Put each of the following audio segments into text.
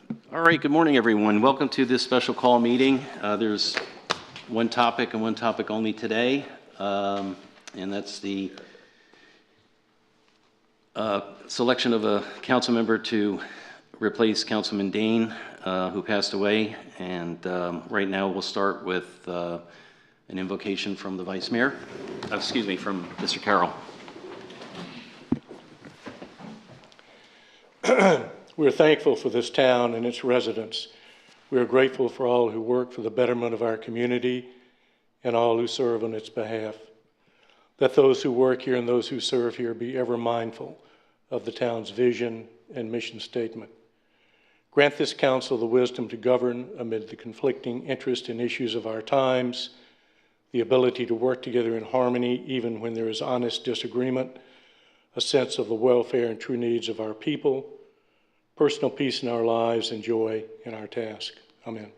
All right, good morning, everyone. Welcome to this special call meeting. There's one topic and one topic only today, and that's the selection of a council member to replace Councilman Dane, who passed away. And right now we'll start with an invocation from the Vice Mayor, from Mr. Carroll. We're thankful for this town and its residents. We are grateful for all who work for the betterment of our community and all who serve on its behalf. Let those who work here and those who serve here be ever mindful of the town's vision and mission statement. Grant this council the wisdom to govern amid the conflicting interests and issues of our times, the ability to work together in harmony even when there is honest disagreement, a sense of the welfare and true needs of our people, personal peace in our lives, and joy in our task. Amen.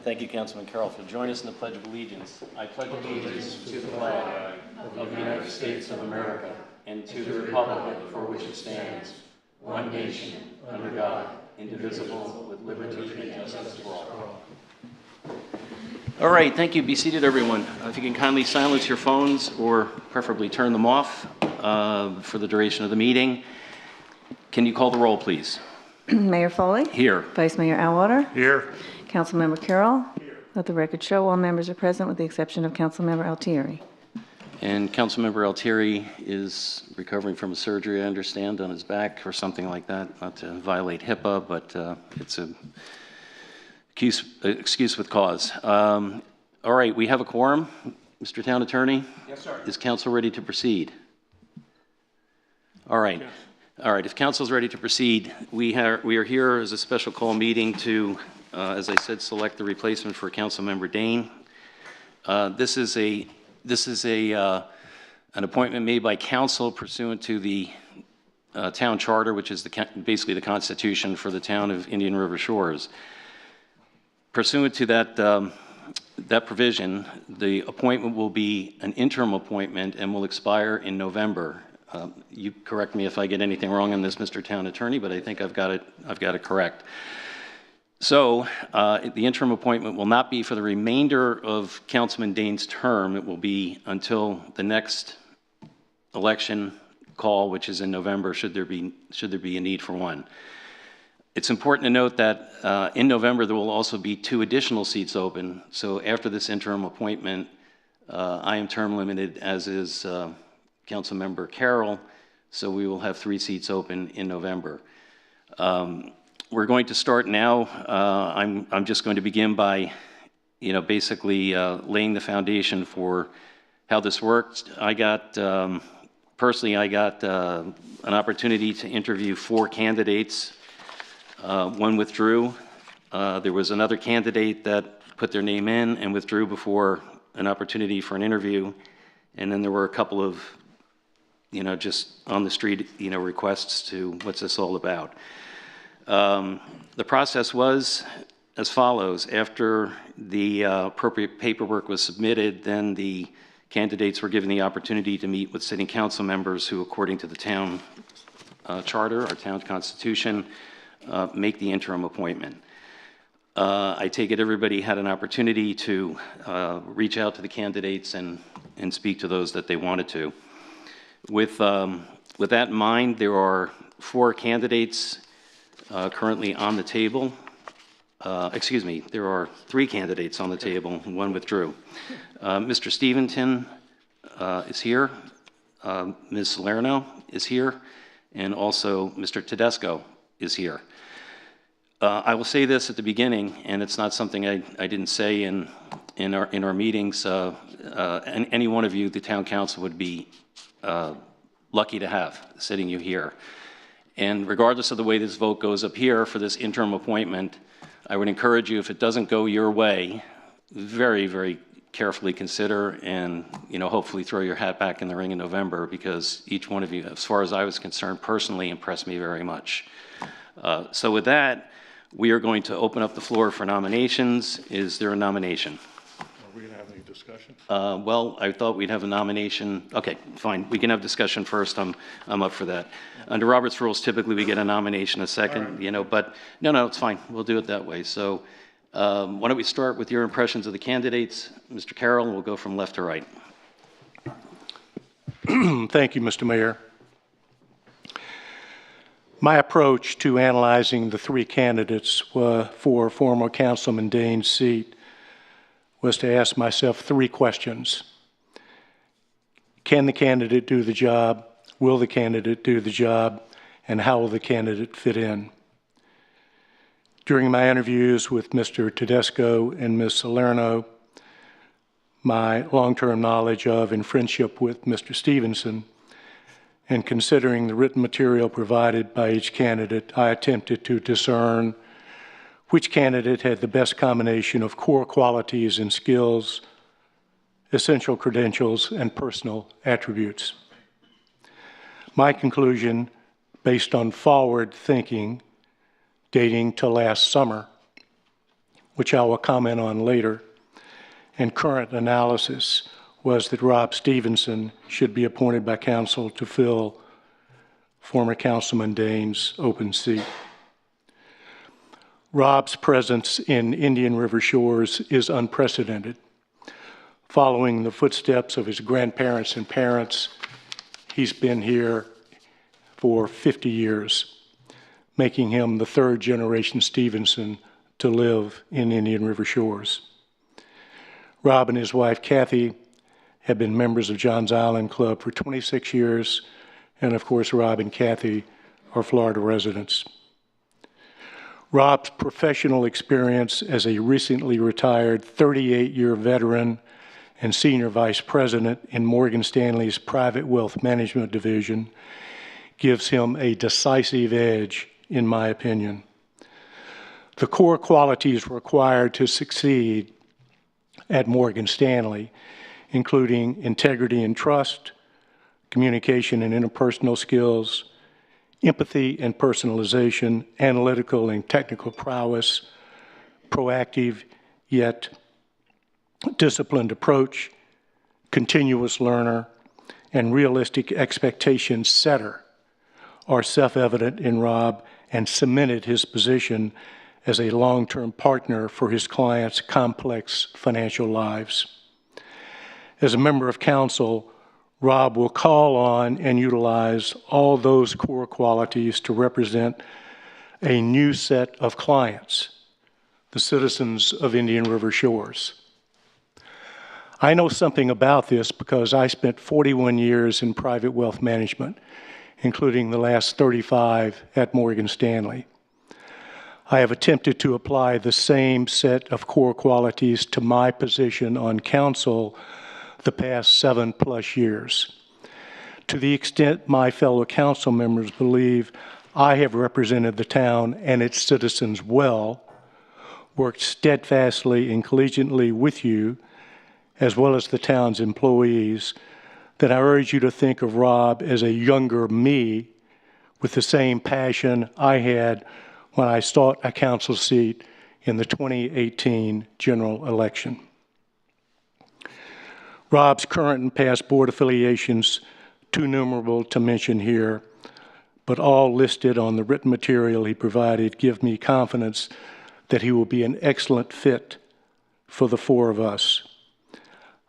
Thank you, Councilman Carroll, for joining us in the Pledge of Allegiance. I pledge allegiance to the flag of the United States of America and to the republic for which it stands, one nation, under God, indivisible, with liberty and justice for all. All right, thank you. Be seated, everyone. If you can kindly silence your phones or preferably turn them off for the duration of the meeting. Can you call the roll, please? Mayor Foley? Here. Vice Mayor Atwater? Here. Councilmember Carroll? Here. Let the record show all members are present with the exception of Councilmember Altieri. And Councilmember Altieri is recovering from a surgery, I understand, on his back or something like that. Not to violate HIPAA, but it's an excuse with cause. All right, we have a quorum. Mr. Town Attorney? Yes, sir. Is council ready to proceed? All right. Yes. All right, if council is ready to proceed, we are here as a special call meeting to, as I said, select the replacement for Councilmember Dane. This is an appointment made by council pursuant to the town charter, which is basically the constitution for the town of Indian River Shores. Pursuant to that provision, the appointment will be an interim appointment and will expire in November. You correct me if I get anything wrong on this, Mr. Town Attorney, but I think I've got it correct. So the interim appointment will not be for the remainder of Councilman Dane's term. It will be until the next election call, which is in November, should there be a need for one. It's important to note that in November there will also be 2 additional seats open. So after this interim appointment, I am term limited, as is Councilmember Carroll, so we will have 3 seats open in November. We're going to start now. I'm just going to begin by, basically laying the foundation for how this works. Personally, I got an opportunity to interview 4 candidates. One withdrew. There was another candidate that put their name in and withdrew before an opportunity for an interview. And then there were a couple of just on the street, requests to what's this all about. The process was as follows. After the appropriate paperwork was submitted, then the candidates were given the opportunity to meet with sitting council members who, according to the town charter, our town constitution, make the interim appointment. I take it everybody had an opportunity to reach out to the candidates and speak to those that they wanted to. With that in mind, there are 4 candidates currently on the table. There are 3 candidates on the table, and 1 withdrew. Mr. Stevenson is here. Ms. Salerno is here. And also Mr. Tedesco is here. I will say this at the beginning, and it's not something I didn't say in our meetings. And any one of you, the town council, would be lucky to have sitting you here. And regardless of the way this vote goes up here for this interim appointment, I would encourage you, if it doesn't go your way, very, very carefully consider and hopefully throw your hat back in the ring in November, because each one of you, as far as I was concerned, personally impressed me very much. So with that, we are going to open up the floor for nominations. Is there a nomination? we going to have any discussion? Well, I thought we'd have a nomination. Okay, fine. We can have discussion first. I'm up for that. Under Robert's rules, typically we get a nomination a second, you know, but no, it's fine. We'll do it that way. So why don't we start with your impressions of the candidates? Mr. Carroll, and we'll go from left to right. Thank you, Mr. Mayor. My approach to analyzing the three candidates for former Councilman Daines' seat was to ask myself three questions. Can the candidate do the job? Will the candidate do the job? And how will the candidate fit in? During my interviews with Mr. Tedesco and Ms. Salerno, my long-term knowledge of and friendship with Mr. Stevenson, and considering the written material provided by each candidate, I attempted to discern which candidate had the best combination of core qualities and skills, essential credentials, and personal attributes. My conclusion, based on forward thinking dating to last summer, which I will comment on later, and current analysis, was that Rob Stevenson should be appointed by council to fill former Councilman Daines' open seat. Rob's presence in Indian River Shores is unprecedented. Following the footsteps of his grandparents and parents, he's been here for 50 years, making him the third generation Stevenson to live in Indian River Shores. Rob and his wife, Kathy, have been members of Johns Island Club for 26 years, and of course, Rob and Kathy are Florida residents. Rob's professional experience as a recently retired 38-year veteran and senior vice president in Morgan Stanley's private wealth management division gives him a decisive edge, in my opinion. The core qualities required to succeed at Morgan Stanley, including integrity and trust, communication and interpersonal skills, empathy and personalization, analytical and technical prowess, proactive yet disciplined approach, continuous learner, and realistic expectation setter are self-evident in Rob and cemented his position as a long-term partner for his clients' complex financial lives. As a member of council, Rob will call on and utilize all those core qualities to represent a new set of clients, the citizens of Indian River Shores. I know something about this because I spent 41 years in private wealth management, including the last 35 at Morgan Stanley. I have attempted to apply the same set of core qualities to my position on council the past 7+ years. To the extent my fellow council members believe I have represented the town and its citizens well, worked steadfastly and collegiately with you, as well as the town's employees, then I urge you to think of Rob as a younger me with the same passion I had when I sought a council seat in the 2018 general election. Rob's current and past board affiliations, too numerable to mention here, but all listed on the written material he provided, give me confidence that he will be an excellent fit for the four of us.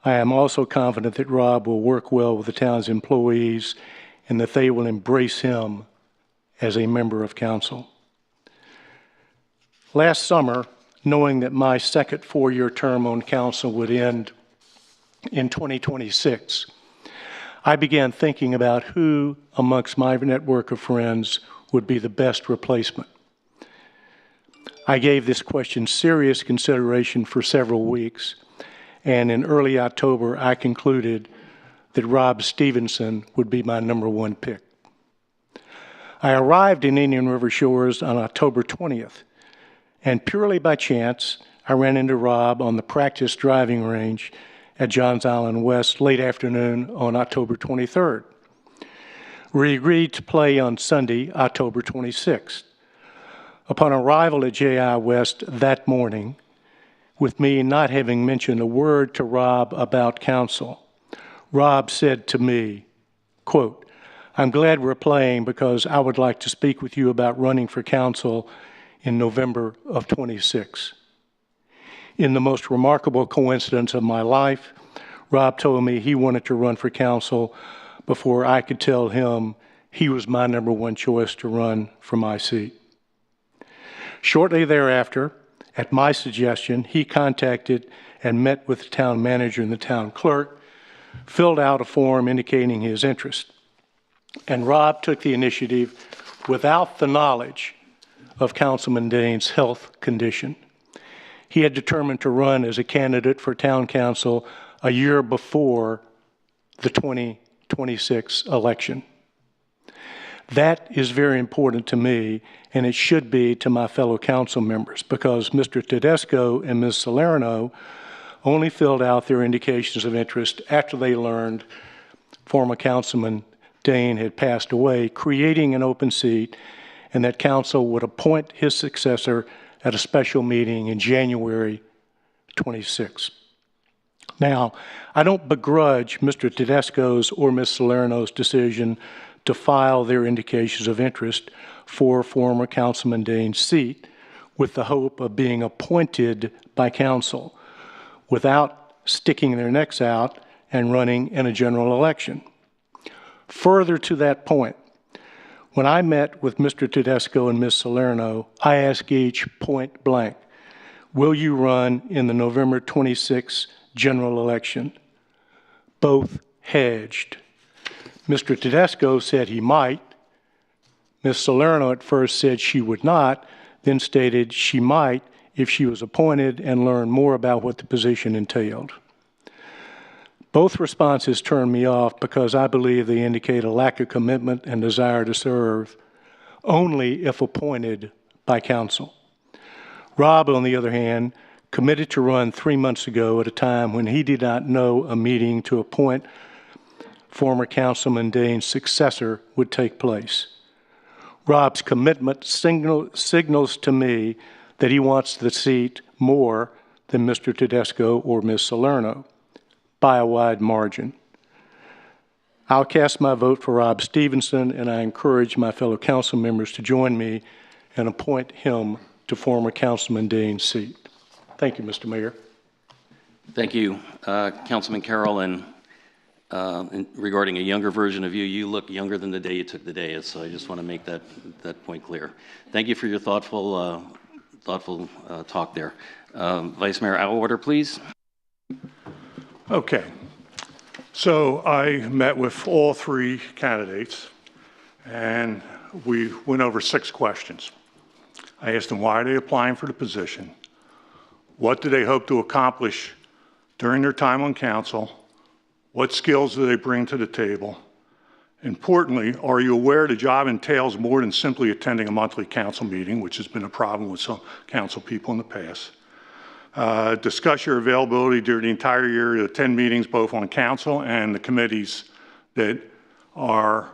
I am also confident that Rob will work well with the town's employees and that they will embrace him as a member of council. Last summer, knowing that my second 4-year term on council would end in 2026, I began thinking about who amongst my network of friends would be the best replacement. I gave this question serious consideration for several weeks, and in early October, I concluded that Rob Stevenson would be my #1 pick. I arrived in Indian River Shores on October 20th, and purely by chance, I ran into Rob on the practice driving range at Johns Island West late afternoon on October 23rd. We agreed to play on Sunday, October 26th. Upon arrival at JI West that morning, with me not having mentioned a word to Rob about council. Rob said to me, quote, "I'm glad we're playing because I would like to speak with you about running for council in November of '26. In the most remarkable coincidence of my life, Rob told me he wanted to run for council before I could tell him he was my number one choice to run for my seat. Shortly thereafter, at my suggestion, he contacted and met with the town manager and the town clerk, filled out a form indicating his interest. And Rob took the initiative without the knowledge of Councilman Dane's health condition. He had determined to run as a candidate for town council a year before the 2026 election. That is very important to me, and it should be to my fellow council members, because Mr. Tedesco and Ms. Salerno only filled out their indications of interest after they learned former Councilman Dane had passed away, creating an open seat, and that council would appoint his successor at a special meeting in January 26. Now, I don't begrudge Mr. Tedesco's or Ms. Salerno's decision to file their indications of interest for former Councilman Dane's seat with the hope of being appointed by council without sticking their necks out and running in a general election. Further to that point, when I met with Mr. Tedesco and Ms. Salerno, I asked each point blank, will you run in the November 26 general election? Both hedged. Mr. Tedesco said he might. Ms. Salerno at first said she would not, then stated she might if she was appointed and learned more about what the position entailed. Both responses turned me off because I believe they indicate a lack of commitment and desire to serve only if appointed by council. Rob, on the other hand, committed to run 3 months ago at a time when he did not know a meeting to appoint former Councilman Dane's successor would take place. Rob's commitment signals to me that he wants the seat more than Mr. Tedesco or Ms. Salerno, by a wide margin. I'll cast my vote for Rob Stevenson, and I encourage my fellow council members to join me and appoint him to former Councilman Dane's seat. Thank you, Mr. Mayor. Thank you, Councilman Carroll. And regarding a younger version of you, you look younger than the day you took the dais, so I just want to make that point clear. Thank you for your thoughtful talk there. Vice Mayor Atwater, please. Okay, so I met with all three candidates and we went over 6 questions. I asked them why are they applying for the position, what do they hope to accomplish during their time on council, what skills do they bring to the table, importantly, are you aware the job entails more than simply attending a monthly council meeting, which has been a problem with some council people in the past. Discuss your availability during the entire year to attend meetings both on council and the committees that our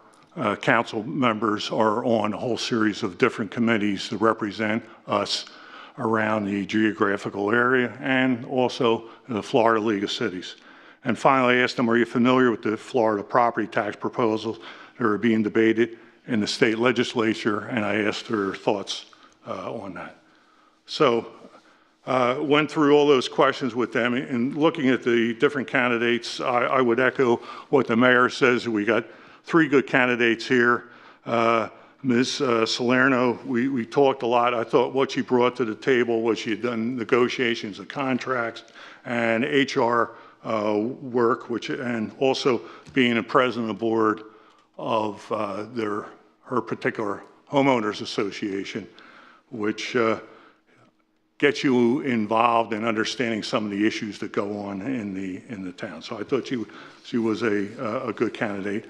council members are on, a whole series of different committees that represent us around the geographical area and also the Florida League of Cities. And finally, I asked them, are you familiar with the Florida property tax proposals that are being debated in the state legislature? And I asked their thoughts on that. So went through all those questions with them, and looking at the different candidates, I would echo what the mayor says. We got 3 good candidates here. Ms. Salerno, we talked a lot. I thought what she brought to the table was she had done negotiations of contracts and HR work, and also being a president of the board of her particular homeowners association, which get you involved in understanding some of the issues that go on in the town. So I thought she was a good candidate.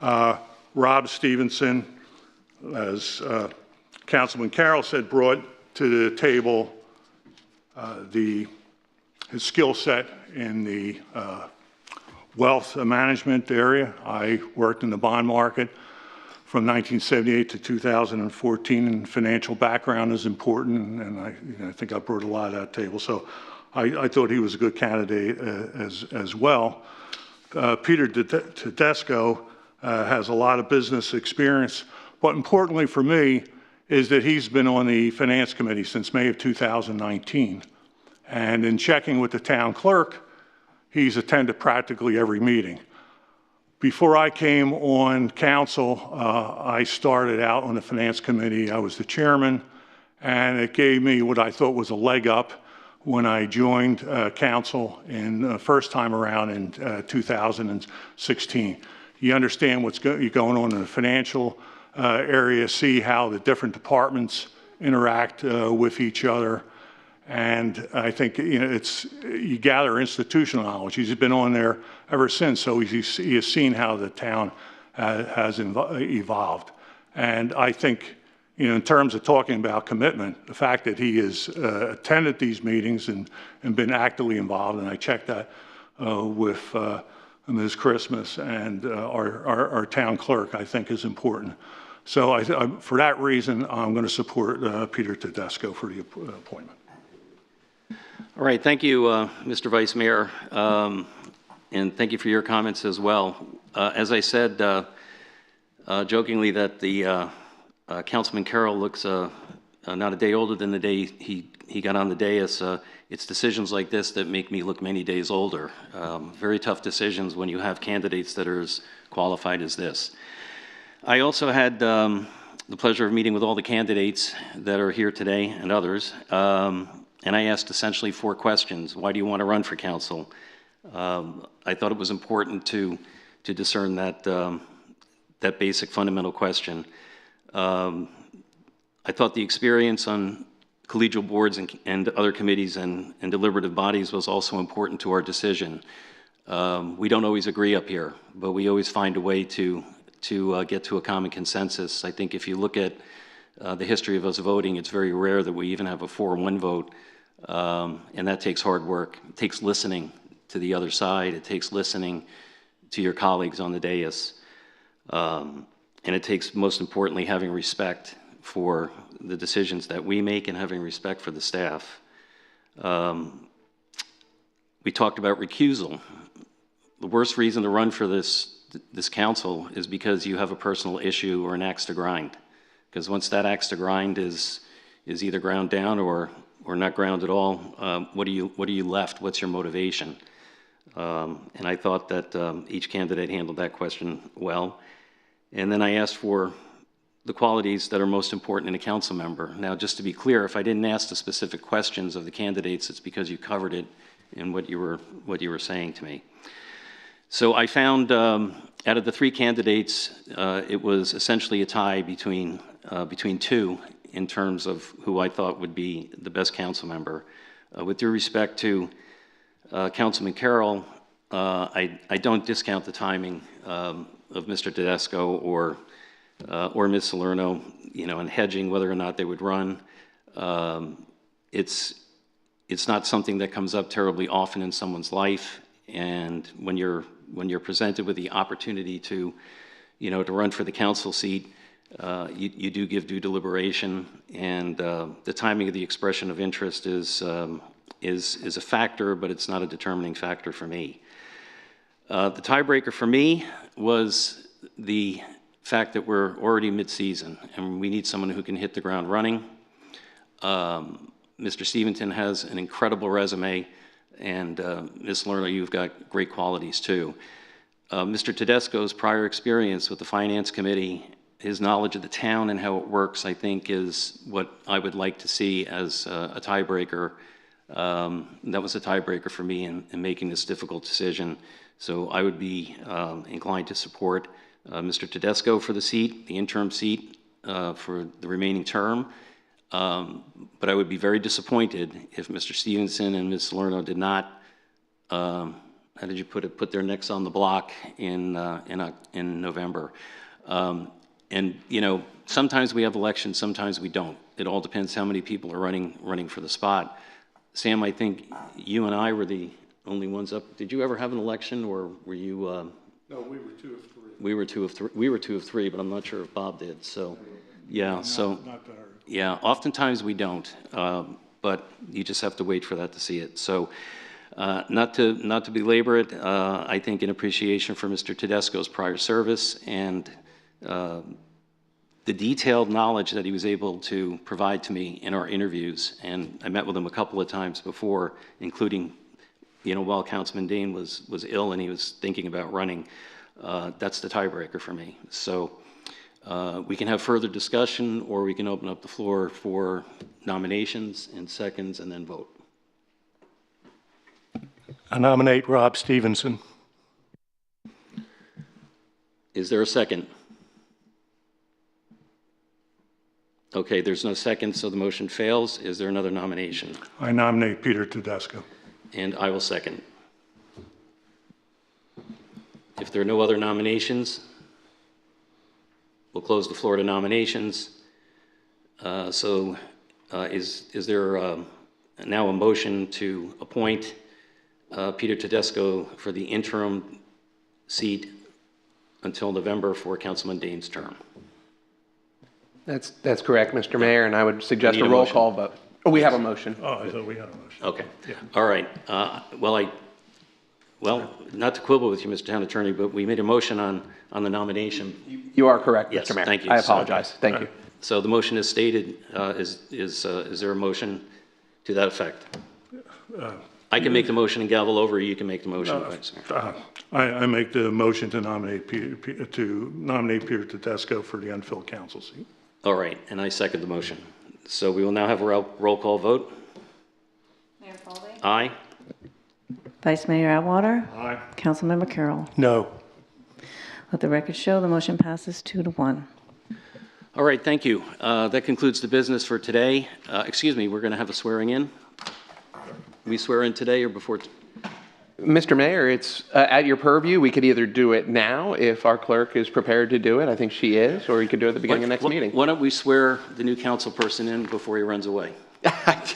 Rob Stevenson, as Councilman Carroll said, brought to the table his skill set in the wealth management area. I worked in the bond market from 1978 to 2014, and financial background is important, and I think I brought a lot of that table. So I thought he was a good candidate as well. Peter Tedesco has a lot of business experience, but importantly for me is that he's been on the Finance Committee since May of 2019. And in checking with the town clerk, he's attended practically every meeting. Before I came on council, I started out on the Finance Committee. I was the chairman, and it gave me what I thought was a leg up when I joined council in first time around in 2016. You understand what's going on in the financial area, see how the different departments interact with each other. And I think, you know, you gather institutional knowledge. He's been on there ever since, so he has seen how the town has evolved. And I think, you know, in terms of talking about commitment, the fact that he has attended these meetings and been actively involved, and I checked that with Ms. Christmas and our town clerk, I think is important. So for that reason, I'm going to support Peter Tedesco for the appointment. All right, thank you, Mr. Vice Mayor, and thank you for your comments as well. As I said jokingly that the Councilman Carroll looks not a day older than the day he got on the dais. It's decisions like this that make me look many days older. Very tough decisions when you have candidates that are as qualified as this. I also had the pleasure of meeting with all the candidates that are here today and others. And I asked essentially 4 questions. Why do you want to run for council? I thought it was important to discern that, that basic fundamental question. I thought the experience on collegial boards and other committees and deliberative bodies was also important to our decision. We don't always agree up here, but we always find a way to get to a common consensus. I think if you look at the history of us voting, it's very rare that we even have a 4-1 vote. And that takes hard work. It takes listening to the other side. It takes listening to your colleagues on the dais. And it takes, most importantly, having respect for the decisions that we make and having respect for the staff. We talked about recusal. The worst reason to run for this council is because you have a personal issue or an axe to grind. Because once that axe to grind is either ground down or not ground at all, what are you left? What's your motivation? And I thought that each candidate handled that question well. And then I asked for the qualities that are most important in a council member. Now, just to be clear, if I didn't ask the specific questions of the candidates, it's because you covered it in what you were saying to me. So I found out of the 3 candidates, it was essentially a tie between 2 in terms of who I thought would be the best council member. With due respect to Councilman Carroll, I don't discount the timing of Mr. Tedesco or Ms. Salerno, you know, and hedging whether or not they would run. It's not something that comes up terribly often in someone's life, and when you're presented with the opportunity to, you know, to run for the council seat, you do give due deliberation, and the timing of the expression of interest is a factor, but it's not a determining factor for me. The tiebreaker for me was the fact that we're already mid-season, and we need someone who can hit the ground running. Mr. Stevenson has an incredible resume, and Ms. Lerner, you've got great qualities too. Mr. Tedesco's prior experience with the Finance Committee, his knowledge of the town and how it works, I think, is what I would like to see as a tiebreaker. That was a tiebreaker for me in making this difficult decision. So I would be inclined to support Mr. Tedesco for the seat, the interim seat for the remaining term. But I would be very disappointed if Mr. Stevenson and Ms. Salerno did not, how did you put it, put their necks on the block in November. And, you know, sometimes we have elections, sometimes we don't. It all depends how many people are running for the spot. Sam, I think you and I were the only ones up. Did you ever have an election, or were you? No, we were 2 of 3. We were 2 of 3. We were 2 of 3, but I'm not sure if Bob did. So, yeah. So, yeah. Oftentimes we don't. but you just have to wait for that to see it. So not to belabor it, I think in appreciation for Mr. Tedesco's prior service and the detailed knowledge that he was able to provide to me in our interviews, and I met with him a couple of times before, including, while Councilman Dane was ill and he was thinking about running, that's the tiebreaker for me. So we can have further discussion, or we can open up the floor for nominations and seconds and then vote. I nominate Rob Stevenson. Is there a second? Okay, there's no second, so the motion fails. Is there another nomination? I nominate Peter Tedesco. And I will second. If there are no other nominations, we'll close the floor to nominations. Is there now a motion to appoint Peter Tedesco for the interim seat until November for Councilman Dane's term? That's correct, Mr. Mayor, and I would suggest Need a a roll motion? call vote. Oh, we have a motion. Oh, I thought we had a motion. Okay. All right. Well, not to quibble with you, Mr. Town Attorney, but we made a motion on the nomination. You are correct, Yes, Mr. Mayor. thank you. I apologize. Thank you. So the motion is stated. Is there a motion to that effect? I can make the motion and gavel over. You can make the motion, Vice Mayor. I make the motion to nominate Peter Tedesco for the unfilled council seat. All right, and I second the motion. So we will now have a roll call vote. Mayor Foley? Aye. Vice Mayor Atwater? Aye. Councilmember Carroll? No. Let the record show the motion passes 2-1. All right, thank you. That concludes the business for today. Excuse me, we're going to have a swearing in. We swear in today or before? Mr. Mayor, it's at your purview. We could either do it now if our clerk is prepared to do it. I think she is, or you could do it at the beginning of next meeting. Why don't we swear the new council person in before he runs away?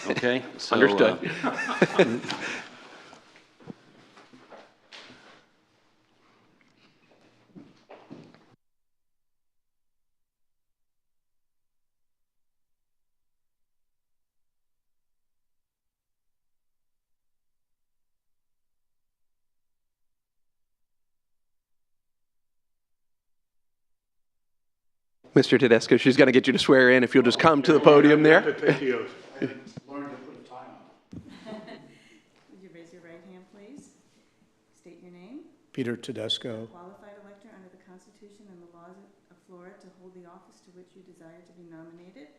Okay? So, Understood. Mr. Tedesco, she's going to get you to swear in if you'll just come to the podium there. Would you raise your right hand, please? State your name. Peter Tedesco. Qualified elector under the Constitution and the laws of Florida to hold the office to which you desire to be nominated.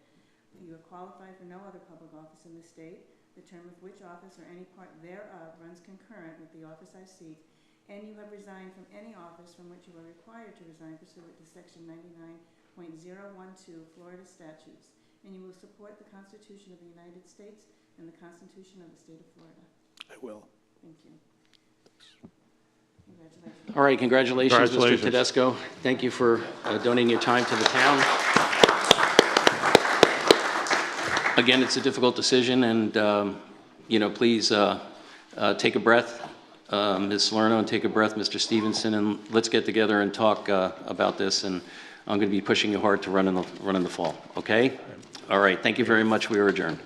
You are qualified for no other public office in the state, the term of which office or any part thereof runs concurrent with the office I seek, and you have resigned from any office from which you are required to resign pursuant to Section 99.012 Florida statutes, and you will support the Constitution of the United States and the Constitution of the State of Florida. I will. Thank you. Congratulations. All right, congratulations, Mr. Congratulations. Tedesco. Thank you for donating your time to the town. Again, it's a difficult decision, and please take a breath, Ms. Salerno, and take a breath, Mr. Stevenson, and let's get together and talk about this. And I'm going to be pushing you hard to run in the fall. Okay? All right. Thank you very much. We are adjourned.